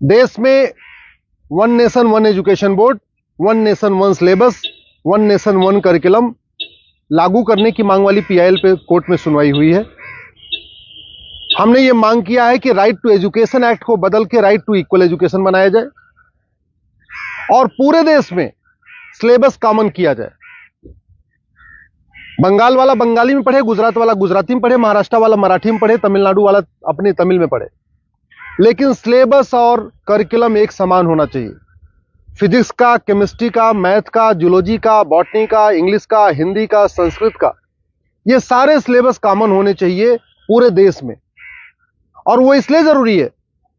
देश में one nation one education board, one nation one syllabus, one nation one curriculum लागू करने की मांग वाली पीआईएल पे कोर्ट में सुनवाई हुई है। हमने ये मांग किया है कि राइट टू एजुकेशन एक्ट को बदल के राइट टू इक्वल एजुकेशन बनाया जाए और पूरे देश में सिलेबस कॉमन किया जाए। बंगाल वाला बंगाली में पढ़े, गुजरात वाला गुजराती में पढ़े, महाराष्ट्र वाला मराठी में पढ़े, तमिलनाडु वाला अपने तमिल में पढ़े, लेकिन सिलेबस और करिकुलम एक समान होना चाहिए। फिजिक्स का, केमिस्ट्री का, मैथ का, जूलॉजी का, बॉटनी का, इंग्लिश का, हिंदी का, संस्कृत का, ये सारे सिलेबस कॉमन होने चाहिए पूरे देश में। और वो इसलिए जरूरी है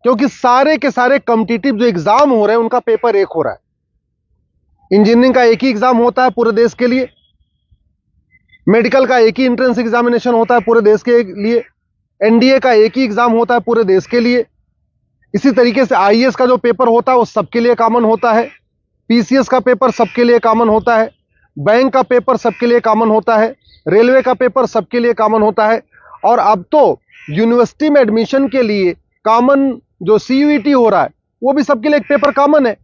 क्योंकि सारे के सारे कॉम्पिटिटिव जो एग्जाम हो रहे हैं उनका पेपर एक हो रहा है। इंजीनियरिंग का एक ही एग्जाम होता है पूरे देश के लिए, मेडिकल का एक ही एंट्रेंस एग्जामिनेशन होता है पूरे देश के लिए, एनडीए का एक ही एग्जाम होता है पूरे देश के लिए। इसी तरीके से आईएएस का जो पेपर होता है वो सबके लिए कॉमन होता है, पीसीएस का पेपर सबके लिए कॉमन होता है, बैंक का पेपर सबके लिए कॉमन होता है, रेलवे का पेपर सबके लिए कॉमन होता है। और अब तो यूनिवर्सिटी में एडमिशन के लिए कॉमन जो सीयूईटी हो रहा है वो भी सबके लिए एक पेपर कॉमन है।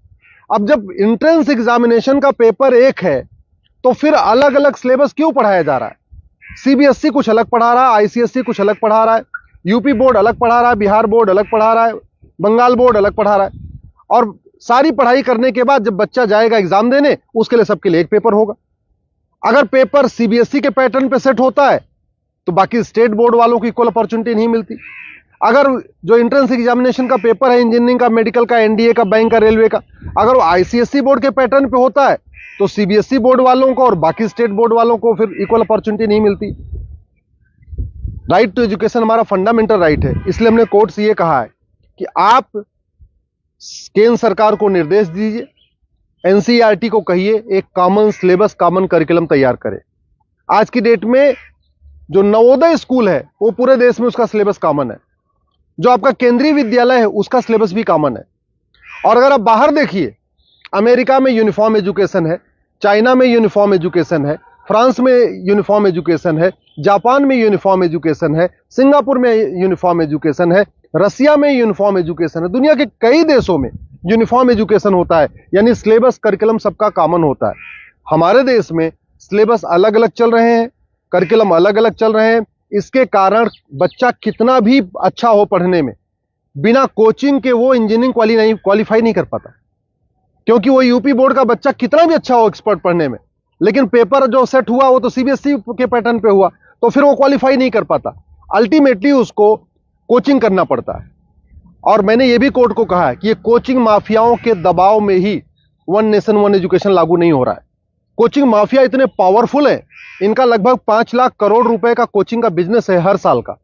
अब जब एंट्रेंस एग्जामिनेशन का पेपर एक है तो फिर अलग अलग सिलेबस क्यों पढ़ाया जा रहा है? सीबीएसई कुछ अलग पढ़ा रहा है, आईसीएसई कुछ अलग पढ़ा रहा है, यूपी बोर्ड अलग पढ़ा रहा है, बिहार बोर्ड अलग पढ़ा रहा है, बंगाल बोर्ड अलग पढ़ा रहा है। और सारी पढ़ाई करने के बाद जब बच्चा जाएगा एग्जाम देने, उसके लिए सबके लिए एक पेपर होगा। अगर पेपर सीबीएसई के पैटर्न पे सेट होता है तो बाकी स्टेट बोर्ड वालों को इक्वल अपॉर्चुनिटी नहीं मिलती। अगर जो एंट्रेंस एग्जामिनेशन का पेपर है इंजीनियरिंग का, मेडिकल का, एनडीए का, बैंक का, रेलवे का, अगर वो आईसीएसई बोर्ड के पैटर्न पे होता है तो सीबीएसई बोर्ड वालों को और बाकी स्टेट बोर्ड वालों को फिर इक्वल अपॉर्चुनिटी नहीं मिलती। राइट टू एजुकेशन हमारा फंडामेंटल राइट है, इसलिए हमने कोर्ट से ये कहा है कि आप केंद्र सरकार को निर्देश दीजिए, एनसीईआरटी को कहिए एक कॉमन सिलेबस, कॉमन करिकुलम तैयार करे। आज की डेट में जो नवोदय स्कूल है वो पूरे देश में उसका सिलेबस कॉमन है, जो आपका केंद्रीय विद्यालय है उसका सिलेबस भी कॉमन है। और अगर आप बाहर देखिए, अमेरिका में यूनिफॉर्म एजुकेशन है, चाइना में यूनिफॉर्म एजुकेशन है, फ्रांस में यूनिफॉर्म एजुकेशन है, जापान में यूनिफॉर्म एजुकेशन है, सिंगापुर में यूनिफॉर्म एजुकेशन है, रसिया में यूनिफॉर्म एजुकेशन है, दुनिया के कई देशों में यूनिफॉर्म एजुकेशन होता है, यानी सिलेबस करिकुलम सबका कॉमन होता है। हमारे देश में सिलेबस अलग अलग चल रहे हैं, करिकुलम अलग अलग चल रहे हैं। इसके कारण बच्चा कितना भी अच्छा हो पढ़ने में, बिना कोचिंग के वो इंजीनियरिंग क्वालिफाई नहीं कर पाता। क्योंकि वो यूपी बोर्ड का बच्चा कितना भी अच्छा हो एक्सपर्ट पढ़ने में, लेकिन पेपर जो सेट हुआ वो तो सीबीएसई के पैटर्न पे हुआ, तो फिर वो क्वालिफाई नहीं कर पाता। अल्टीमेटली उसको कोचिंग करना पड़ता है। और मैंने ये भी कोर्ट को कहा है कि ये कोचिंग माफियाओं के दबाव में ही वन नेशन वन एजुकेशन लागू नहीं हो रहा है। कोचिंग माफिया इतने पावरफुल है, इनका लगभग 5 लाख करोड़ रुपए का कोचिंग का बिजनेस है हर साल का।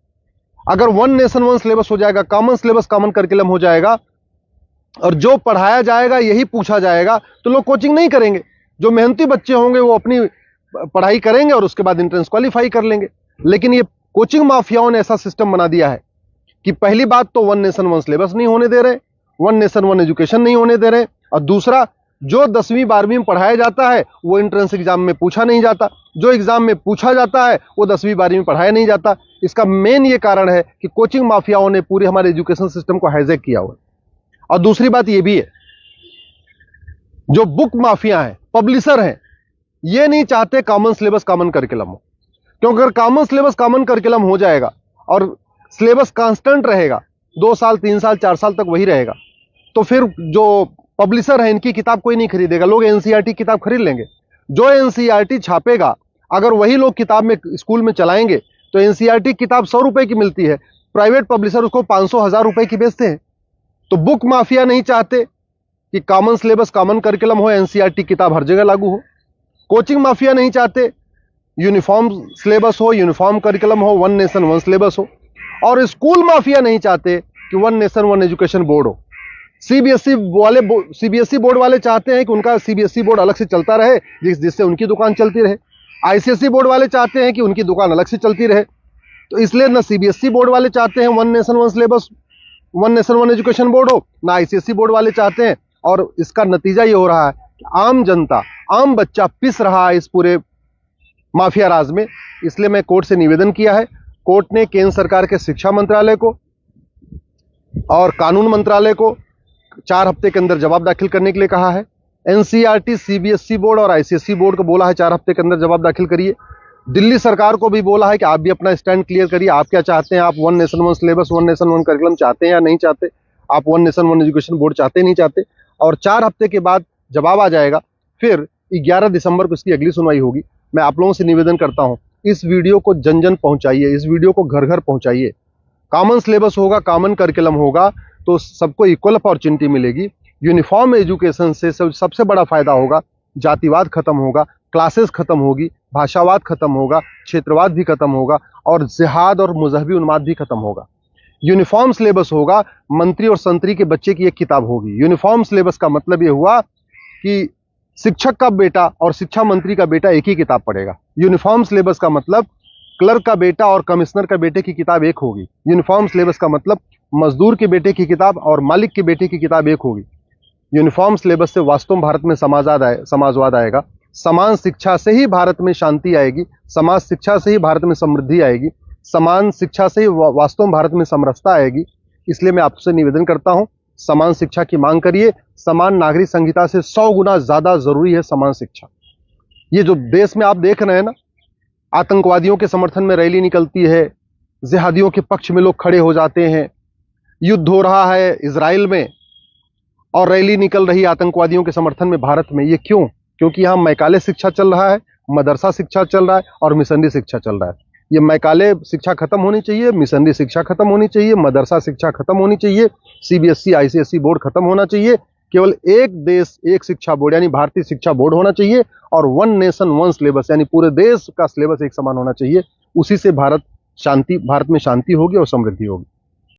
अगर वन नेशन वन सिलेबस हो जाएगा, कॉमन सिलेबस, कॉमन करिकुलम हो जाएगा और जो पढ़ाया जाएगा यही पूछा जाएगा, तो लोग कोचिंग नहीं करेंगे। जो मेहनती बच्चे होंगे वो अपनी पढ़ाई करेंगे और उसके बाद एंट्रेंस क्वालिफाई कर लेंगे। लेकिन ये कोचिंग माफियाओं ने ऐसा सिस्टम बना दिया है कि पहली बात तो वन नेशन वन सिलेबस नहीं होने दे रहे, वन नेशन वन एजुकेशन नहीं होने दे रहे, और दूसरा जो 10वीं 12वीं में पढ़ाया जाता है वो एंट्रेंस एग्जाम में पूछा नहीं जाता, जो एग्जाम में पूछा जाता है वो 10वीं 12वीं में पढ़ाया नहीं जाता। इसका मेन ये कारण है कि कोचिंग माफियाओं ने पूरे हमारे एजुकेशन सिस्टम को हाईजैक किया हुआ है। और दूसरी बात ये भी है, जो बुक माफिया हैं, पब्लिशर हैं, ये नहीं चाहते कॉमन सिलेबस कॉमन करिकुलम हो। क्योंकि अगर कॉमन सिलेबस कॉमन करिकुलम हो जाएगा और सिलेबस कांस्टेंट रहेगा, 2 साल 3 साल 4 साल तक वही रहेगा, तो फिर जो पब्लिशर है इनकी किताब कोई नहीं खरीदेगा, लोग एनसीईआरटी किताब खरीद लेंगे। जो एनसीईआरटी छापेगा अगर वही लोग किताब में स्कूल में चलाएंगे तो एनसीईआरटी किताब 100 रुपए की मिलती है, प्राइवेट पब्लिशर उसको 500-1000 रुपए की बेचते हैं। तो बुक माफिया नहीं चाहते कि कॉमन सिलेबस कॉमन करिकुलम हो, एनसीईआरटी किताब हर जगह लागू हो। कोचिंग माफिया नहीं चाहते यूनिफॉर्म सिलेबस हो, यूनिफॉर्म करिकुलम हो, वन नेशन वन सिलेबस हो। और स्कूल माफिया नहीं चाहते कि one nation one education board हो। सीबीएसई बोर्ड वाले चाहते हैं कि उनका सीबीएसई बोर्ड अलग से चलता रहे, जिससे उनकी दुकान चलती रहे। आईसीएसई बोर्ड वाले चाहते हैं कि उनकी दुकान अलग से चलती रहे। तो इसलिए ना सीबीएसई बोर्ड वाले चाहते हैं one nation one syllabus, one nation one education board हो, ना आईसीएसई बोर्ड वाले चाहते हैं। और इसका नतीजा ये हो रहा है कि आम जनता, आम बच्चा पिस रहा है इस पूरे माफिया राज में। इसलिए मैं कोर्ट से निवेदन किया है। कोर्ट ने केंद्र सरकार के शिक्षा मंत्रालय को और कानून मंत्रालय को 4 हफ्ते के अंदर जवाब दाखिल करने के लिए कहा है। एनसीईआरटी, सीबीएसई बोर्ड और आईसीएसई बोर्ड को बोला है 4 हफ्ते के अंदर जवाब दाखिल करिए। दिल्ली सरकार को भी बोला है कि आप भी अपना स्टैंड क्लियर करिए, आप क्या चाहते हैं, आप one nation one syllabus, one nation one curriculum चाहते हैं या नहीं चाहते, आप one nation one education board चाहते नहीं चाहते। और 4 हफ्ते के बाद जवाब आ जाएगा, फिर 11 दिसंबर को इसकी अगली सुनवाई होगी। मैं आप लोगों से निवेदन करता हूं, इस वीडियो को जन जन पहुंचाइए, इस वीडियो को घर घर पहुंचाइए। कॉमन सिलेबस होगा, कॉमन करिकुलम होगा तो सबको इक्वल अपॉर्चुनिटी मिलेगी। यूनिफॉर्म एजुकेशन से सबसे बड़ा फायदा होगा, जातिवाद खत्म होगा, क्लासेस खत्म होगी, भाषावाद खत्म होगा, क्षेत्रवाद भी खत्म होगा और जिहाद और मजहबी उन्माद भी खत्म होगा। यूनिफॉर्म सिलेबस होगा, मंत्री और संतरी के बच्चे की एक किताब होगी। यूनिफॉर्म सिलेबस का मतलब ये हुआ कि शिक्षक का बेटा और शिक्षा मंत्री का बेटा एक ही किताब पढ़ेगा। यूनिफॉर्म सिलेबस का मतलब क्लर्क का बेटा और कमिश्नर का बेटे की किताब एक होगी। यूनिफॉर्म सिलेबस का मतलब मजदूर के बेटे की किताब और मालिक के बेटे की किताब एक होगी। यूनिफॉर्म सिलेबस से वास्तव में भारत में समाजवाद आएगा। समान शिक्षा से ही भारत में शांति आएगी, समाज शिक्षा से ही भारत में समृद्धि आएगी, समान शिक्षा से ही वास्तव में भारत में समरसता आएगी। इसलिए मैं आपसे निवेदन करता हूं, समान शिक्षा की मांग करिए। समान नागरिक संहिता से 100 गुना ज्यादा जरूरी है समान शिक्षा। ये जो देश में आप देख रहे हैं ना, आतंकवादियों के समर्थन में रैली निकलती है, जिहादियों के पक्ष में लोग खड़े हो जाते हैं, युद्ध हो रहा है इजराइल में और रैली निकल रही है आतंकवादियों के समर्थन में भारत में। ये क्यों? क्योंकि यहाँ मैकाले शिक्षा चल रहा है, मदरसा शिक्षा चल रहा है और मिशनरी शिक्षा चल रहा है। ये मैकाले शिक्षा खत्म होनी चाहिए, मिशनरी शिक्षा खत्म होनी चाहिए, मदरसा शिक्षा खत्म होनी चाहिए, सीबीएसई आईसीएसई बोर्ड खत्म होना चाहिए। केवल एक देश एक शिक्षा बोर्ड यानी भारतीय शिक्षा बोर्ड होना चाहिए और वन नेशन वन सिलेबस यानी पूरे देश का सिलेबस एक समान होना चाहिए। उसी से भारत में शांति होगी और समृद्धि होगी।